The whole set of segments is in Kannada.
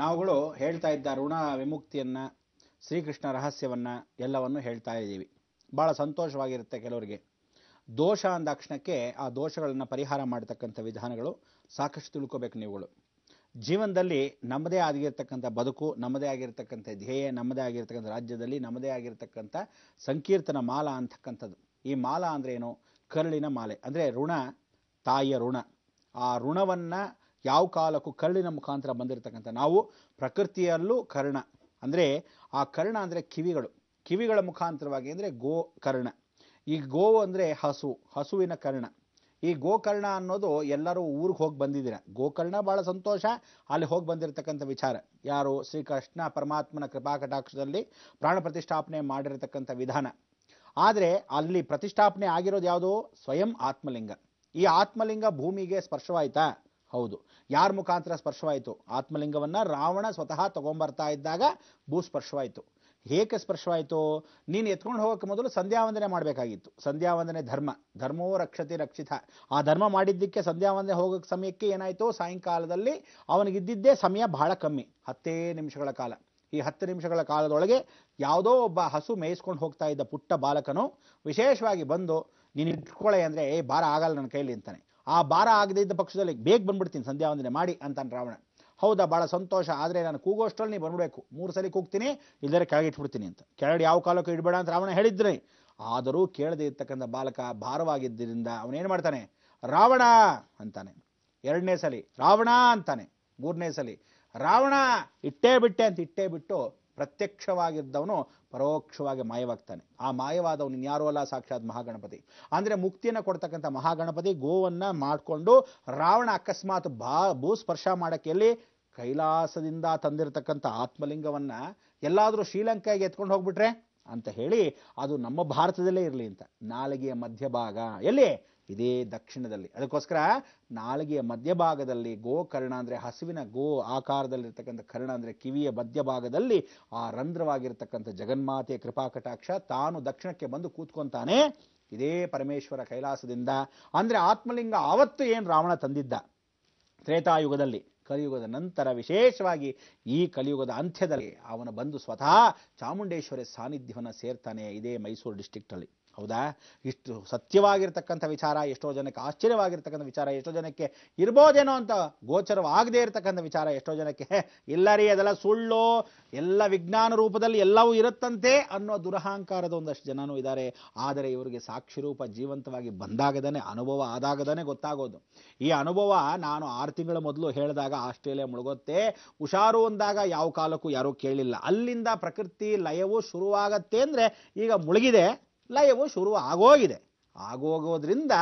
ನಾವುಗಳು ಹೇಳ್ತಾ ಇದ್ದ ಋಣ ವಿಮುಕ್ತಿಯನ್ನ ಶ್ರೀಕೃಷ್ಣ ರಹಸ್ಯವನ್ನ ಎಲ್ಲವನ್ನು ಹೇಳ್ತಾ ಇದ್ದೀವಿ. ಬಹಳ ಸಂತೋಷವಾಗಿರುತ್ತೆ ಕೆಲವರಿಗೆ. ದೋಷ ಅಂದಾಕ್ಷಣಕ್ಕೆ ಆ ದೋಷಗಳನ್ನು ಪರಿಹಾರ ಮಾಡತಕ್ಕಂಥ ವಿಧಾನಗಳು ಸಾಕಷ್ಟು ತಿಳ್ಕೋಬೇಕು ನೀವುಗಳು. ಜೀವನದಲ್ಲಿ ನಮ್ಮದೇ ಆಗಿರ್ತಕ್ಕಂಥ ಬದುಕು, ನಮ್ಮದೇ ಆಗಿರ್ತಕ್ಕಂಥ ಧ್ಯೇಯ, ನಮ್ಮದೇ ಆಗಿರ್ತಕ್ಕಂಥ ರಾಜ್ಯದಲ್ಲಿ ನಮ್ಮದೇ ಆಗಿರ್ತಕ್ಕಂಥ ಸಂಕೀರ್ತನ ಮಾಲಾ ಅಂತಕ್ಕಂಥದ್ದು. ಈ ಮಾಲಾ ಅಂದ್ರೆ ಏನು? ಕರುಳಿನ ಮಾಲೆ. ಅಂದ್ರೆ ಋಣ, ತಾಯಿಯ ಋಣ. ಆ ಋಣವನ್ನ ಯಾವ ಕಾಲಕ್ಕೂ ಕರುಳಿನ ಮುಖಾಂತರ ಬಂದಿರತಕ್ಕಂಥ ನಾವು ಪ್ರಕೃತಿಯಲ್ಲೂ ಕರ್ಣ ಅಂದ್ರೆ ಆ ಕರ್ಣ ಅಂದ್ರೆ ಕಿವಿಗಳು, ಕಿವಿಗಳ ಮುಖಾಂತರವಾಗಿ ಅಂದ್ರೆ ಗೋ ಕರ್ಣ. ಈ ಗೋವು ಅಂದ್ರೆ ಹಸು, ಹಸುವಿನ ಕರ್ಣ. ಈ ಗೋಕರ್ಣ ಅನ್ನೋದು ಎಲ್ಲರೂ ಊರಿಗೆ ಹೋಗಿ ಬಂದಿದ್ದೀರ. ಗೋಕರ್ಣ ಬಹಳ ಸಂತೋಷ, ಅಲ್ಲಿ ಹೋಗಿ ಬಂದಿರತಕ್ಕಂಥ ವಿಚಾರ. ಯಾರು? ಶ್ರೀಕೃಷ್ಣ ಪರಮಾತ್ಮನ ಕೃಪಾಕಟಾಕ್ಷದಲ್ಲಿ ಪ್ರಾಣ ಪ್ರತಿಷ್ಠಾಪನೆ ಮಾಡಿರತಕ್ಕಂಥ ವಿಧಾನ. ಆದರೆ ಅಲ್ಲಿ ಪ್ರತಿಷ್ಠಾಪನೆ ಆಗಿರೋದು ಯಾವುದು? ಸ್ವಯಂ ಆತ್ಮಲಿಂಗ. ಈ ಆತ್ಮಲಿಂಗ ಭೂಮಿಗೆ ಸ್ಪರ್ಶವಾಯ್ತಾ? ಹೌದು. ಯಾರ ಮುಖಾಂತರ ಸ್ಪರ್ಶವಾಯಿತು? ಆತ್ಮಲಿಂಗವನ್ನ ರಾವಣ ಸ್ವತಃ ತಗೊಂಡ್ಬರ್ತಾ ಇದ್ದಾಗ ಭೂ ಸ್ಪರ್ಶವಾಯಿತು. ಹೇಗೆ ಸ್ಪರ್ಶವಾಯಿತು? ನೀನು ಎತ್ಕೊಂಡು ಹೋಗೋಕೆ ಮೊದಲು ಸಂಧ್ಯಾವಂದನೆ ಮಾಡಬೇಕಾಗಿತ್ತು. ಸಂಧ್ಯಾವಂದನೆ ಧರ್ಮ, ಧರ್ಮೋ ರಕ್ಷತೆ ರಕ್ಷಿತ. ಆ ಧರ್ಮ ಮಾಡಿದ್ದಕ್ಕೆ ಸಂಧ್ಯಾವಂದನೆ ಹೋಗೋಕೆ ಸಮಯಕ್ಕೆ ಏನಾಯಿತು? ಸಾಯಂಕಾಲದಲ್ಲಿ ಅವನಿಗಿದ್ದಿದ್ದೇ ಸಮಯ ಬಹಳ ಕಮ್ಮಿ, 10 ನಿಮಿಷಗಳ ಕಾಲ. ಈ 10 ನಿಮಿಷಗಳ ಕಾಲದೊಳಗೆ ಯಾವುದೋ ಒಬ್ಬ ಹಸು ಮೇಯಿಸ್ಕೊಂಡು ಹೋಗ್ತಾ ಇದ್ದ ಪುಟ್ಟ ಬಾಲಕನು ವಿಶೇಷವಾಗಿ ಬಂದು ನೀನು ಇಟ್ಕೊಳ್ಳೆ ಅಂದರೆ ಬಾರ ಆಗಲ್ಲ ನನ್ನ ಕೈಲಿ ಅಂತಾನೆ. ಆ ಬಾರ ಆಗದೇ ಇದ್ದ ಪಕ್ಷದಲ್ಲಿ ಬೇಗ ಬಂದ್ಬಿಡ್ತೀನಿ ಸಂಧ್ಯಾವಂದನೆ ಮಾಡಿ ಅಂತಾನೆ ರಾವಣ. ಹೌದಾ, ಬಹಳ ಸಂತೋಷ, ಆದರೆ ನಾನು ಕೂಗೋಷ್ಟರಲ್ಲಿ ನೀ ಬಂದ್ಬಿಡ್ಬೇಕು, 3 ಸಲ ಕೂಗ್ತೀನಿ, ಇಲ್ಲದ್ರೆ ಕೆಳಗೆ ಇಟ್ಬಿಡ್ತೀನಿ ಅಂತ. ಕೆಳಗಡೆ ಯಾವ ಕಾಲಕ್ಕೂ ಇಡಬೇಡ ಅಂತ ರಾವಣ ಹೇಳಿದ್ರೆ, ಆದರೂ ಕೇಳದೆ ಇರ್ತಕ್ಕಂಥ ಬಾಲಕ ಭಾರವಾಗಿದ್ದರಿಂದ ಅವನೇನು ಮಾಡ್ತಾನೆ? ರಾವಣ ಅಂತಾನೆ. 2ನೇ ಸಲಿ ರಾವಣ ಅಂತಾನೆ. 3ನೇ ಸಲಿ ರಾವಣ ಇಟ್ಟೇ ಬಿಟ್ಟೆ ಅಂತ ಇಟ್ಟೇ ಬಿಟ್ಟು ಪ್ರತ್ಯಕ್ಷವಾಗಿದ್ದವನು ಪರೋಕ್ಷವಾಗಿ ಮಾಯವಾಗ್ತಾನೆ. ಆ ಮಾಯವಾದವನು ಇನ್ಯಾರೂ ಅಲ್ಲ, ಸಾಕ್ಷಾತ್ ಮಹಾಗಣಪತಿ. ಅಂದ್ರೆ ಮುಕ್ತಿಯನ್ನು ಕೊಡ್ತಕ್ಕಂಥ ಮಹಾಗಣಪತಿ ಗೋವನ್ನ ಮಾಡಿಕೊಂಡು ರಾವಣ ಅಕಸ್ಮಾತ್ ಭೂಸ್ಪರ್ಶ ಮಾಡಕ್ಕೆ ಎಲ್ಲಿ ಕೈಲಾಸದಿಂದ ತಂದಿರತಕ್ಕಂಥ ಆತ್ಮಲಿಂಗವನ್ನ ಎಲ್ಲಾದರೂ ಶ್ರೀಲಂಕಾಗೆ ಎತ್ಕೊಂಡು ಹೋಗ್ಬಿಟ್ರೆ ಅಂತ ಹೇಳಿ ಅದು ನಮ್ಮ ಭಾರತದಲ್ಲೇ ಇರಲಿ ಅಂತ ನಾಲಿಗೆಯ ಮಧ್ಯಭಾಗ ಎಲ್ಲಿ? ಇದೇ ದಕ್ಷಿಣದಲ್ಲಿ. ಅದಕ್ಕೋಸ್ಕರ ನಾಲಿಗೆಯ ಮಧ್ಯಭಾಗದಲ್ಲಿ ಗೋಕರ್ಣ ಅಂದ್ರೆ ಹಸುವಿನ ಗೋ ಆಕಾರದಲ್ಲಿರ್ತಕ್ಕಂಥ ಕರ್ಣ ಅಂದ್ರೆ ಕಿವಿಯ ಮಧ್ಯಭಾಗದಲ್ಲಿ ಆ ರಂಧ್ರವಾಗಿರ್ತಕ್ಕಂಥ ಜಗನ್ಮಾತೆಯ ಕೃಪಾಕಟಾಕ್ಷ ತಾನು ದಕ್ಷಿಣಕ್ಕೆ ಬಂದು ಕೂತ್ಕೊಂತಾನೆ. ಇದೇ ಪರಮೇಶ್ವರ ಕೈಲಾಸದಿಂದ. ಅಂದ್ರೆ ಆತ್ಮಲಿಂಗ ಆವತ್ತು ಏನು ರಾವಣ ತಂದಿದ್ದ ತ್ರೇತಾಯುಗದಲ್ಲಿ, ಕಲಿಯುಗದ ನಂತರ ವಿಶೇಷವಾಗಿ ಈ ಕಲಿಯುಗದ ಅಂತ್ಯದಲ್ಲಿ ಅವನು ಬಂದು ಸ್ವತಃ ಚಾಮುಂಡೇಶ್ವರಿ ಸಾನ್ನಿಧ್ಯವನ್ನು ಸೇರ್ತಾನೆ ಇದೇ ಮೈಸೂರು ಡಿಸ್ಟ್ರಿಕ್ಟ್ ಅಲ್ಲಿ. ಹೌದಾ? ಇಷ್ಟು ಸತ್ಯವಾಗಿರ್ತಕ್ಕಂಥ ವಿಚಾರ, ಎಷ್ಟೋ ಜನಕ್ಕೆ ಆಶ್ಚರ್ಯವಾಗಿರ್ತಕ್ಕಂಥ ವಿಚಾರ, ಎಷ್ಟೋ ಜನಕ್ಕೆ ಇರ್ಬೋದೇನೋ ಅಂತ ಗೋಚರವಾಗದೇ ಇರತಕ್ಕಂಥ ವಿಚಾರ, ಎಷ್ಟೋ ಜನಕ್ಕೆ ಇಲ್ಲ ರೀ ಅದೆಲ್ಲ ಸುಳ್ಳು, ಎಲ್ಲ ವಿಜ್ಞಾನ ರೂಪದಲ್ಲಿ ಎಲ್ಲವೂ ಇರುತ್ತಂತೆ ಅನ್ನೋ ದುರಹಂಕಾರದ ಒಂದಷ್ಟು ಜನನೂ ಇದ್ದಾರೆ. ಆದರೆ ಇವರಿಗೆ ಸಾಕ್ಷಿ ರೂಪ ಜೀವಂತವಾಗಿ ಬಂದಾಗದಾನೆ, ಅನುಭವ ಆದಾಗದಾನೆ ಗೊತ್ತಾಗೋದು. ಈ ಅನುಭವ ನಾನು 6 ತಿಂಗಳ ಮೊದಲು ಹೇಳಿದಾಗ ಆಸ್ಟ್ರೇಲಿಯಾ ಮುಳುಗುತ್ತೆ, ಹುಷಾರು ಅಂದಾಗ ಯಾವ ಕಾಲಕ್ಕೂ ಯಾರೂ ಕೇಳಿಲ್ಲ. ಅಲ್ಲಿಂದ ಪ್ರಕೃತಿ ಲಯವು ಶುರುವಾಗತ್ತೆ ಅಂದ್ರೆ ಈಗ ಮುಳುಗಿದೆ, ಲಯವು ಶುರು ಆಗೋಗಿದೆ. ಆಗೋಗೋದ್ರಿಂದ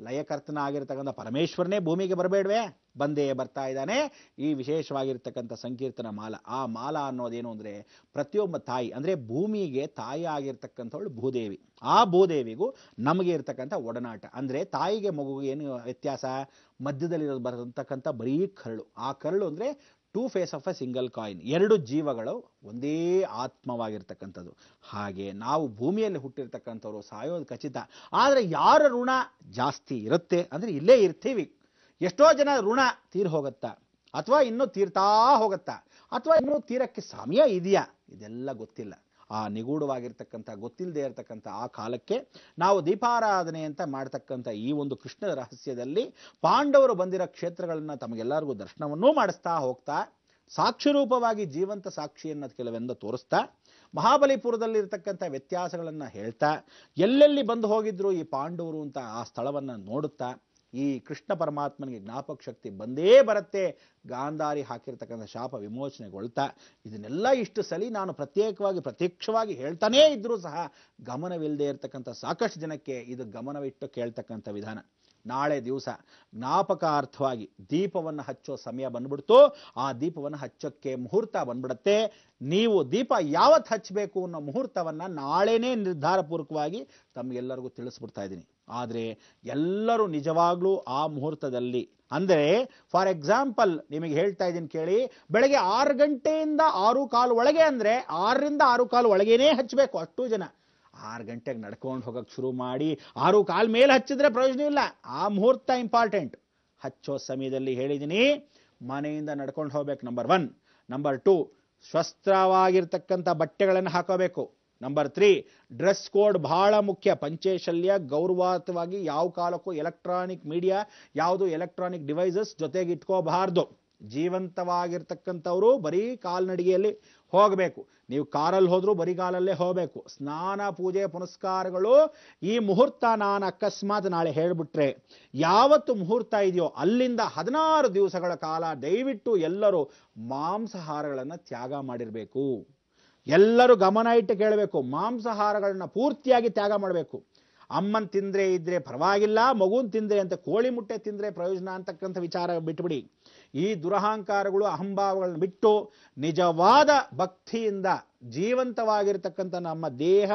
ಲಯಕರ್ತನ ಆಗಿರ್ತಕ್ಕಂಥ ಪರಮೇಶ್ವರನೇ ಭೂಮಿಗೆ ಬರಬೇಡ್ವೆ? ಬಂದೇ ಬರ್ತಾ ಇದ್ದಾನೆ. ಈ ವಿಶೇಷವಾಗಿರ್ತಕ್ಕಂಥ ಸಂಕೀರ್ತನ ಮಾಲ. ಆ ಮಾಲ ಅನ್ನೋದೇನು ಅಂದ್ರೆ ಪ್ರತಿಯೊಬ್ಬ ತಾಯಿ ಅಂದ್ರೆ ಭೂಮಿಗೆ ತಾಯಿ ಆಗಿರ್ತಕ್ಕಂಥವಳು ಭೂದೇವಿ. ಆ ಭೂದೇವಿಗೂ ನಮಗೆ ಇರ್ತಕ್ಕಂಥ ಒಡನಾಟ ಅಂದ್ರೆ ತಾಯಿಗೆ ಮಗುಗೆ ಏನು ವ್ಯತ್ಯಾಸ? ಮಧ್ಯದಲ್ಲಿ ಬರತಕ್ಕಂಥ ಬರೀ ಕರಳು. ಆ ಕರಳು ಅಂದ್ರೆ 2 face of a single coin. 2 ಜೀವಗಳು ಒಂದೇ ಆತ್ಮವಾಗಿರ್ತಕ್ಕಂಥದ್ದು. ಹಾಗೆ ನಾವು ಭೂಮಿಯಲ್ಲಿ ಹುಟ್ಟಿರ್ತಕ್ಕಂಥವ್ರು ಸಾಯೋದು ಖಚಿತ. ಆದರೆ ಯಾರ ಋಣ ಜಾಸ್ತಿ ಇರುತ್ತೆ ಅಂದ್ರೆ ಇಲ್ಲೇ ಇರ್ತೀವಿ. ಎಷ್ಟೋ ಜನ ಋಣ ತೀರ್ ಹೋಗತ್ತಾ, ಅಥವಾ ಇನ್ನೂ ತೀರ್ತಾ ಹೋಗತ್ತಾ, ಅಥವಾ ಇನ್ನೂ ತೀರಕ್ಕೆ ಸಮಯ ಇದೆಯಾ, ಇದೆಲ್ಲ ಗೊತ್ತಿಲ್ಲ. ಆ ನಿಗೂಢವಾಗಿರ್ತಕ್ಕಂಥ ಗೊತ್ತಿಲ್ಲದೆ ಇರತಕ್ಕಂಥ ಆ ಕಾಲಕ್ಕೆ ನಾವು ದೀಪಾರಾಧನೆ ಅಂತ ಮಾಡ್ತಕ್ಕಂಥ ಈ ಒಂದು ಕೃಷ್ಣದ ರಹಸ್ಯದಲ್ಲಿ ಪಾಂಡವರು ಬಂದಿರೋ ಕ್ಷೇತ್ರಗಳನ್ನ ತಮಗೆಲ್ಲರಿಗೂ ದರ್ಶನವನ್ನೂ ಮಾಡಿಸ್ತಾ ಹೋಗ್ತಾ, ಸಾಕ್ಷಿ ರೂಪವಾಗಿ ಜೀವಂತ ಸಾಕ್ಷಿಯನ್ನು ಕೆಲವೆಂದು ತೋರಿಸ್ತಾ, ಮಹಾಬಲಿಪುರದಲ್ಲಿರ್ತಕ್ಕಂಥ ವ್ಯತ್ಯಾಸಗಳನ್ನು ಹೇಳ್ತಾ, ಎಲ್ಲೆಲ್ಲಿ ಬಂದು ಹೋಗಿದ್ರು ಈ ಪಾಂಡವರು ಅಂತ ಆ ಸ್ಥಳವನ್ನು ನೋಡುತ್ತಾ, ಈ ಕೃಷ್ಣ ಪರಮಾತ್ಮನಿಗೆ ಜ್ಞಾಪಕ ಶಕ್ತಿ ಬಂದೇ ಬರುತ್ತೆ, ಗಾಂಧಾರಿ ಹಾಕಿರ್ತಕ್ಕಂಥ ಶಾಪ ವಿಮೋಚನೆಗೊಳ್ತಾ, ಇದನ್ನೆಲ್ಲ ಇಷ್ಟು ಸಲಿ ನಾನು ಪ್ರತ್ಯಕ್ಷವಾಗಿ ಹೇಳ್ತಾನೇ ಇದ್ರೂ ಸಹ ಗಮನವಿಲ್ಲದೆ ಇರತಕ್ಕಂಥ ಸಾಕಷ್ಟು ಜನಕ್ಕೆ ಇದು ಗಮನವಿಟ್ಟು ಕೇಳ್ತಕ್ಕಂಥ ವಿಧಾನ. ನಾಳೆ ದಿವಸ ಜ್ಞಾಪಕಾರ್ಥವಾಗಿ ದೀಪವನ್ನು ಹಚ್ಚೋ ಸಮಯ ಬಂದ್ಬಿಡ್ತು. ಆ ದೀಪವನ್ನು ಹಚ್ಚೋಕ್ಕೆ ಮುಹೂರ್ತ ಬಂದ್ಬಿಡುತ್ತೆ. ನೀವು ದೀಪ ಯಾವತ್ತು ಹಚ್ಚಬೇಕು ಅನ್ನೋ ಮುಹೂರ್ತವನ್ನು ನಾಳೆನೇ ನಿರ್ಧಾರಪೂರ್ವಕವಾಗಿ ತಮಗೆಲ್ಲರಿಗೂ ತಿಳಿಸ್ಬಿಡ್ತಾ ಇದ್ದೀನಿ. ಆದರೆ ಎಲ್ಲರೂ ನಿಜವಾಗ್ಲೂ ಆ ಮುಹೂರ್ತದಲ್ಲಿ ಅಂದರೆ ಫಾರ್ ಎಕ್ಸಾಂಪಲ್ ನಿಮಗೆ ಹೇಳ್ತಾ ಇದ್ದೀನಿ ಕೇಳಿ, ಬೆಳಗ್ಗೆ 6 ಗಂಟೆಯಿಂದ 6:15 ಒಳಗೆ ಅಂದರೆ 6ರಿಂದ 6:15 ಒಳಗೇನೇ ಹಚ್ಚಬೇಕು. ಅಷ್ಟು ಜನ 6 ಗಂಟೆಗೆ ನಡ್ಕೊಂಡು ಹೋಗಕ್ಕೆ ಶುರು ಮಾಡಿ 6:15 ಮೇಲೆ ಹಚ್ಚಿದ್ರೆ ಪ್ರಯೋಜನ ಇಲ್ಲ. ಆ ಮುಹೂರ್ತ ಇಂಪಾರ್ಟೆಂಟ್. ಹಚ್ಚೋ ಸಮಯದಲ್ಲಿ ಹೇಳಿದ್ದೀನಿ, ಮನೆಯಿಂದ ನಡ್ಕೊಂಡು ಹೋಗ್ಬೇಕು ನಂಬರ್ 1. ನಂಬರ್ 2, ಸ್ವಸ್ತ್ರವಾಗಿರ್ತಕ್ಕಂಥ ಬಟ್ಟೆಗಳನ್ನು ಹಾಕೋಬೇಕು. ನಂಬರ್ 3, ಡ್ರೆಸ್ ಕೋಡ್ ಬಹಳ ಮುಖ್ಯ. ಪಂಚೇಶಲ್ಯ ಗೌರವಾರ್ಥವಾಗಿ ಯಾವ ಕಾಲಕ್ಕೂ ಎಲೆಕ್ಟ್ರಾನಿಕ್ ಮೀಡಿಯಾ, ಯಾವುದು ಎಲೆಕ್ಟ್ರಾನಿಕ್ ಡಿವೈಸಸ್ ಜೊತೆಗೆ ಇಟ್ಕೋಬಾರ್ದು. ಜೀವಂತವಾಗಿರ್ತಕ್ಕಂಥವ್ರು ಬರೀ ಕಾಲ್ನಡಿಗೆಯಲ್ಲಿ ಹೋಗಬೇಕು. ನೀವು ಕಾರಲ್ಲಿ ಹೋದ್ರೂ ಬರೀ ಕಾಲಲ್ಲೇ ಹೋಗಬೇಕು. ಸ್ನಾನ, ಪೂಜೆ, ಪುನಸ್ಕಾರಗಳು ಈ ಮುಹೂರ್ತ ನಾನು ಅಕಸ್ಮಾತ್ ನಾಳೆ ಹೇಳಿಬಿಟ್ರೆ, ಯಾವತ್ತು ಮುಹೂರ್ತ ಇದೆಯೋ ಅಲ್ಲಿಂದ 16 ದಿವಸಗಳ ಕಾಲ ದಯವಿಟ್ಟು ಎಲ್ಲರೂ ಮಾಂಸಾಹಾರಗಳನ್ನು ತ್ಯಾಗ ಮಾಡಿರಬೇಕು. ಎಲ್ಲರೂ ಗಮನ ಇಟ್ಟು ಕೇಳಬೇಕು. ಮಾಂಸಾಹಾರಗಳನ್ನ ಪೂರ್ತಿಯಾಗಿ ತ್ಯಾಗ ಮಾಡಬೇಕು. ಅಮ್ಮನ್ ತಿಂದ್ರೆ ಇದ್ರೆ ಪರವಾಗಿಲ್ಲ, ಮಗುನ್ ತಿಂದ್ರೆ ಅಂತ ಕೋಳಿ ಮುಟ್ಟೆ ತಿಂದ್ರೆ ಪ್ರಯೋಜನ ಅಂತಕ್ಕಂಥ ವಿಚಾರ ಬಿಟ್ಬಿಡಿ. ಈ ದುರಹಂಕಾರಗಳು, ಅಹಂಭಾವಗಳನ್ನು ಬಿಟ್ಟು ನಿಜವಾದ ಭಕ್ತಿಯಿಂದ ಜೀವಂತವಾಗಿರ್ತಕ್ಕಂಥ ನಮ್ಮ ದೇಹ,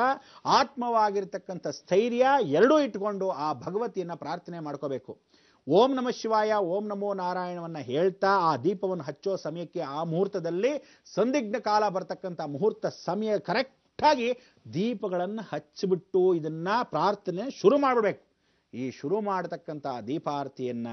ಆತ್ಮವಾಗಿರ್ತಕ್ಕಂಥ ಸ್ಥೈರ್ಯ ಎರಡೂ ಇಟ್ಕೊಂಡು ಆ ಭಗವತಿಯನ್ನ ಪ್ರಾರ್ಥನೆ ಮಾಡ್ಕೋಬೇಕು. ಓಂ ನಮಃ ಶಿವಾಯ, ಓಂ ನಮೋ ನಾರಾಯಣವನ್ನ ಹೇಳ್ತಾ ಆ ದೀಪವನ್ನು ಹಚ್ಚೋ ಸಮಯಕ್ಕೆ, ಆ ಮುಹೂರ್ತದಲ್ಲಿ ಸಂದಿಗ್ಧ ಕಾಲ ಬರ್ತಕ್ಕಂಥ ಮುಹೂರ್ತ ಸಮಯ ಕರೆಕ್ಟಾಗಿ ದೀಪಗಳನ್ನು ಹಚ್ಚಿಬಿಟ್ಟು ಇದನ್ನ ಪ್ರಾರ್ಥನೆ ಶುರು ಮಾಡಬೇಕು. ಈ ಶುರು ಮಾಡತಕ್ಕಂಥ ದೀಪಾರತಿಯನ್ನ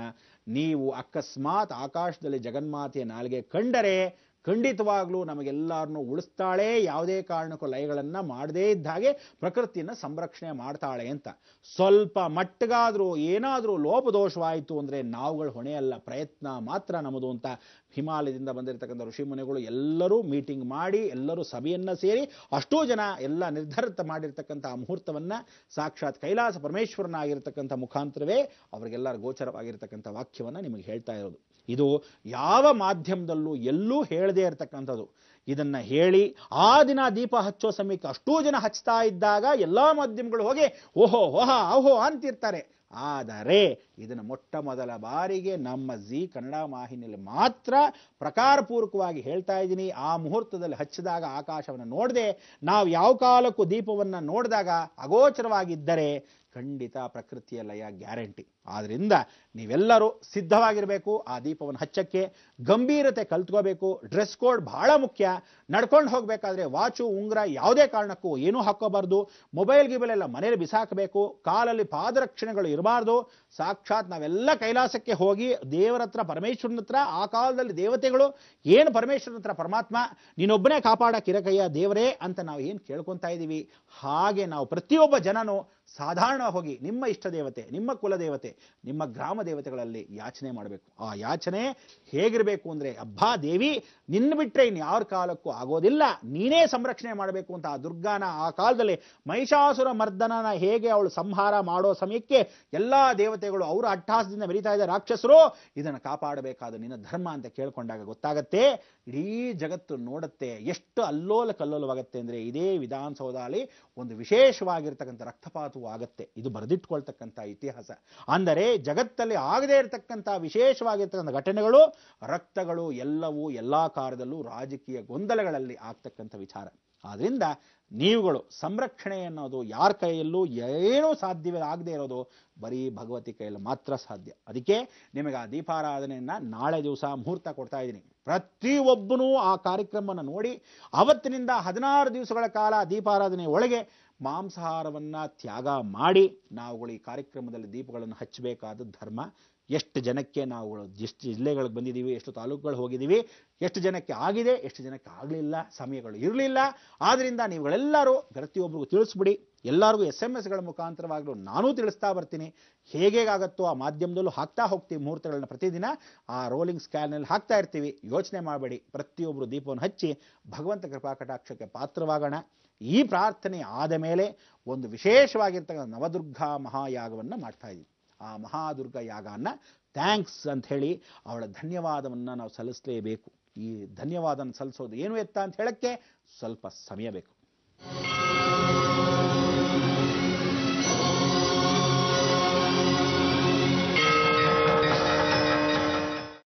ನೀವು ಅಕಸ್ಮಾತ್ ಆಕಾಶದಲ್ಲಿ ಜಗನ್ಮಾತೆಯ ನಾಲಿಗೆ ಕಂಡರೆ ಖಂಡಿತವಾಗ್ಲೂ ನಮಗೆಲ್ಲರನ್ನೂ ಉಳಿಸ್ತಾಳೆ. ಯಾವುದೇ ಕಾರಣಕ್ಕೂ ಲಯಗಳನ್ನು ಮಾಡದೇ ಇದ್ದ ಹಾಗೆ ಪ್ರಕೃತಿಯನ್ನು ಸಂರಕ್ಷಣೆ ಮಾಡ್ತಾಳೆ ಅಂತ. ಸ್ವಲ್ಪ ಮಟ್ಟಿಗಾದರೂ ಏನಾದರೂ ಲೋಪದೋಷವಾಯಿತು ಅಂದರೆ ನಾವುಗಳು ಹೊಣೆಯಲ್ಲ, ಪ್ರಯತ್ನ ಮಾತ್ರ ನಮ್ಮದು ಅಂತ ಹಿಮಾಲಯದಿಂದ ಬಂದಿರತಕ್ಕಂಥ ಋಷಿಮುನಿಗಳು ಎಲ್ಲರೂ ಮೀಟಿಂಗ್ ಮಾಡಿ, ಎಲ್ಲರೂ ಸಭೆಯನ್ನು ಸೇರಿ ಅಷ್ಟೂ ಜನ ಎಲ್ಲ ನಿರ್ಧಾರ ಮಾಡಿರ್ತಕ್ಕಂಥ ಆ ಮುಹೂರ್ತವನ್ನು ಸಾಕ್ಷಾತ್ ಕೈಲಾಸ ಪರಮೇಶ್ವರನಾಗಿರ್ತಕ್ಕಂಥ ಮುಖಾಂತರವೇ ಅವರಿಗೆಲ್ಲರ ಗೋಚರವಾಗಿರ್ತಕ್ಕಂಥ ವಾಕ್ಯವನ್ನು ನಿಮಗೆ ಹೇಳ್ತಾ ಇರೋದು. ಇದು ಯಾವ ಮಾಧ್ಯಮದಲ್ಲೂ ಎಲ್ಲೂ ಹೇಳದೇ ಇರತಕ್ಕಂಥದ್ದು. ಇದನ್ನ ಹೇಳಿ ಆ ದಿನ ದೀಪ ಹಚ್ಚೋ ಸಮಯಕ್ಕೆ ಅಷ್ಟೂ ಜನ ಹಚ್ತಾ ಇದ್ದಾಗ ಎಲ್ಲ ಮಾಧ್ಯಮಗಳು ಹೋಗಿ ಓಹೋ ಓಹಾ ಓಹೋ ಅಂತಿರ್ತಾರೆ. ಆದರೆ ಇದನ್ನು ಮೊಟ್ಟ ಮೊದಲ ಬಾರಿಗೆ ನಮ್ಮ ಜಿ ಕನ್ನಡ ವಾಹಿನಿಯಲ್ಲಿ ಮಾತ್ರ ಪ್ರಕಾರಪೂರ್ವಕವಾಗಿ ಹೇಳ್ತಾ ಇದ್ದೀನಿ. ಆ ಮುಹೂರ್ತದಲ್ಲಿ ಹಚ್ಚಿದಾಗ ಆಕಾಶವನ್ನು ನೋಡದೆ ನಾವು ಯಾವ ಕಾಲಕ್ಕೂ ದೀಪವನ್ನು ನೋಡಿದಾಗ ಅಗೋಚರವಾಗಿದ್ದರೆ ಖಂಡಿತ ಪ್ರಕೃತಿಯ ಲಯ ಗ್ಯಾರಂಟಿ. ಆದ್ರಿಂದ ನೀವೆಲ್ಲರೂ ಸಿದ್ಧವಾಗಿರಬೇಕು. ಆ ದೀಪವನ್ನು ಹಚ್ಚಕ್ಕೆ ಗಂಭೀರತೆ ಕಲ್ತ್ಕೋಬೇಕು. ಡ್ರೆಸ್ ಕೋಡ್ ಬಹಳ ಮುಖ್ಯ. ನಡ್ಕೊಂಡು ಹೋಗಬೇಕಾದ್ರೆ ವಾಚು, ಉಂಗುರ ಯಾವುದೇ ಕಾರಣಕ್ಕೂ ಏನೂ ಹಾಕೋಬಾರ್ದು. ಮೊಬೈಲ್ ಗಿಬೈಲೆಲ್ಲ ಮನೇಲಿ ಬಿಸಾಕಬೇಕು. ಕಾಲಲ್ಲಿ ಪಾದರಕ್ಷಣೆಗಳು ಇರಬಾರ್ದು. ಸಾಕ್ಷಾತ್ ನಾವೆಲ್ಲ ಕೈಲಾಸಕ್ಕೆ ಹೋಗಿ ದೇವರ ಹತ್ರ, ಪರಮೇಶ್ವರನ ಹತ್ರ, ಆ ಕಾಲದಲ್ಲಿ ದೇವತೆಗಳು ಏನು ಪರಮೇಶ್ವರನ ಹತ್ರ ಪರಮಾತ್ಮ ನೀನೊಬ್ಬನೇ ಕಾಪಾಡಕ್ಕಿರಕಯ್ಯ ದೇವರೇ ಅಂತ ನಾವು ಏನು ಕೇಳ್ಕೊತಾ ಇದ್ದೀವಿ, ಹಾಗೆ ನಾವು ಪ್ರತಿಯೊಬ್ಬ ಜನನು ಸಾಧಾರಣ ಹೋಗಿ ನಿಮ್ಮ ಇಷ್ಟ ದೇವತೆ, ನಿಮ್ಮ ಕುಲದೇವತೆ, ನಿಮ್ಮ ಗ್ರಾಮ ದೇವತೆಗಳಲ್ಲಿ ಯಾಚನೆ ಮಾಡಬೇಕು. ಆ ಯಾಚನೆ ಹೇಗಿರಬೇಕು ಅಂದರೆ, ಅಬ್ಬಾ ದೇವಿ ನಿನ್ನ ಬಿಟ್ಟರೆ ಇನ್ನು ಯಾರ ಕಾಲಕ್ಕೂ ಆಗೋದಿಲ್ಲ, ನೀನೇ ಸಂರಕ್ಷಣೆ ಮಾಡಬೇಕು ಅಂತ ಆ ದುರ್ಗಾನ ಆ ಕಾಲದಲ್ಲಿ ಮಹಿಷಾಸುರ ಮರ್ದನನ ಹೇಗೆ ಅವಳು ಸಂಹಾರ ಮಾಡೋ ಸಮಯಕ್ಕೆ ಎಲ್ಲ ದೇವತೆಗಳು ಅವರ ಅಟ್ಟಹಾಸದಿಂದ ಮೆರೀತಾ ಇದ್ದ ರಾಕ್ಷಸರು ಇದನ್ನು ಕಾಪಾಡಬೇಕಾದ ನಿನ್ನ ಧರ್ಮ ಅಂತ ಕೇಳ್ಕೊಂಡಾಗ ಗೊತ್ತಾಗತ್ತೆ, ಇಡೀ ಜಗತ್ತು ನೋಡುತ್ತೆ ಎಷ್ಟು ಅಲ್ಲೋಲ ಕಲ್ಲೋಲವಾಗತ್ತೆ ಅಂದರೆ ಇದೇ ವಿಧಾನಸೌಧದಲ್ಲಿ ಒಂದು ವಿಶೇಷವಾಗಿರ್ತಕ್ಕಂಥ ರಕ್ತಪಾತವೂ ಆಗತ್ತೆ. ಇದು ಬರೆದಿಟ್ಕೊಳ್ತಕ್ಕಂಥ ಇತಿಹಾಸ. ಅಂದರೆ ಜಗತ್ತಲ್ಲಿ ಆಗದೇ ಇರತಕ್ಕಂಥ ವಿಶೇಷವಾಗಿರ್ತಕ್ಕಂಥ ಘಟನೆಗಳು, ರಕ್ತಗಳು ಎಲ್ಲವೂ ಎಲ್ಲ ಕಾಲದಲ್ಲೂ ರಾಜಕೀಯ ಗೊಂದಲಗಳಲ್ಲಿ ಆಗ್ತಕ್ಕಂಥ ವಿಚಾರ. ಆದ್ರಿಂದ ನೀವುಗಳು ಸಂರಕ್ಷಣೆ ಅನ್ನೋದು ಯಾರ ಕೈಯಲ್ಲೂ ಏನೂ ಸಾಧ್ಯವೇ ಆಗದೆ ಇರೋದು ಬರೀ ಭಗವತಿ ಕೈಯಲ್ಲಿ ಮಾತ್ರ ಸಾಧ್ಯ. ಅದಕ್ಕೆ ನಿಮಗೆ ಆ ದೀಪಾರಾಧನೆಯನ್ನ ನಾಳೆ ದಿವಸ ಮುಹೂರ್ತ ಕೊಡ್ತಾ ಇದ್ದೀನಿ. ಪ್ರತಿಯೊಬ್ಬನೂ ಆ ಕಾರ್ಯಕ್ರಮವನ್ನು ನೋಡಿ ಅವತ್ತಿನಿಂದ 16 ದಿವಸಗಳ ಕಾಲ ದೀಪಾರಾಧನೆ ಒಳಗೆ ಮಾಂಸಾಹಾರವನ್ನು ತ್ಯಾಗ ಮಾಡಿ ನಾವುಗಳು ಈ ಕಾರ್ಯಕ್ರಮದಲ್ಲಿ ದೀಪಗಳನ್ನು ಹಚ್ಚಬೇಕಾದ ಧರ್ಮ. ಎಷ್ಟು ಜನಕ್ಕೆ ನಾವುಗಳು ಎಷ್ಟು ಜಿಲ್ಲೆಗಳಿಗೆ ಬಂದಿದ್ದೀವಿ, ಎಷ್ಟು ತಾಲೂಕುಗಳು ಹೋಗಿದ್ದೀವಿ, ಎಷ್ಟು ಜನಕ್ಕೆ ಆಗಿದೆ, ಎಷ್ಟು ಜನಕ್ಕೆ ಆಗಲಿಲ್ಲ, ಸಮಯಗಳು ಇರಲಿಲ್ಲ. ಆದ್ದರಿಂದ ನೀವುಗಳೆಲ್ಲರೂ ಪ್ರತಿಯೊಬ್ಬರಿಗೂ ತಿಳಿಸ್ಬಿಡಿ. ಎಲ್ಲರಿಗೂ SMS ಗಳ ಮುಖಾಂತರವಾಗಲೂ ನಾನೂ ತಿಳಿಸ್ತಾ ಬರ್ತೀನಿ. ಹೇಗೇಗಾಗತ್ತೋ ಆ ಮಾಧ್ಯಮದಲ್ಲೂ ಹಾಕ್ತಾ ಹೋಗ್ತೀವಿ. ಮುಹೂರ್ತಗಳನ್ನ ಪ್ರತಿದಿನ ಆ ರೋಲಿಂಗ್ ಸ್ಕ್ಯಾನಲ್ಲಿ ಹಾಕ್ತಾ ಇರ್ತೀವಿ. ಯೋಚನೆ ಮಾಡಬೇಡಿ, ಪ್ರತಿಯೊಬ್ಬರು ದೀಪವನ್ನು ಹಚ್ಚಿ ಭಗವಂತ ಕೃಪಾ ಕಟಾಕ್ಷಕ್ಕೆ ಪಾತ್ರವಾಗೋಣ. ಈ ಪ್ರಾರ್ಥನೆ ಆದ ಮೇಲೆ ಒಂದು ವಿಶೇಷವಾಗಿರ್ತಕ್ಕಂಥ ನವದುರ್ಗಾ ಮಹಾಯಾಗವನ್ನು ಮಾಡ್ತಾ ಇದ್ದೀವಿ. ಆ ಮಹಾದುರ್ಗ ಯಾಗವನ್ನು ಥ್ಯಾಂಕ್ಸ್ ಅಂತ ಹೇಳಿ ಅವಳ ಧನ್ಯವಾದವನ್ನು ನಾವು ಸಲ್ಲಿಸಲೇಬೇಕು. ಈ ಧನ್ಯವಾದನ ಸಲ್ಲಿಸೋದು ಏನು ಎತ್ತ ಅಂತ ಹೇಳಕ್ಕೆ ಸ್ವಲ್ಪ ಸಮಯ ಬೇಕು.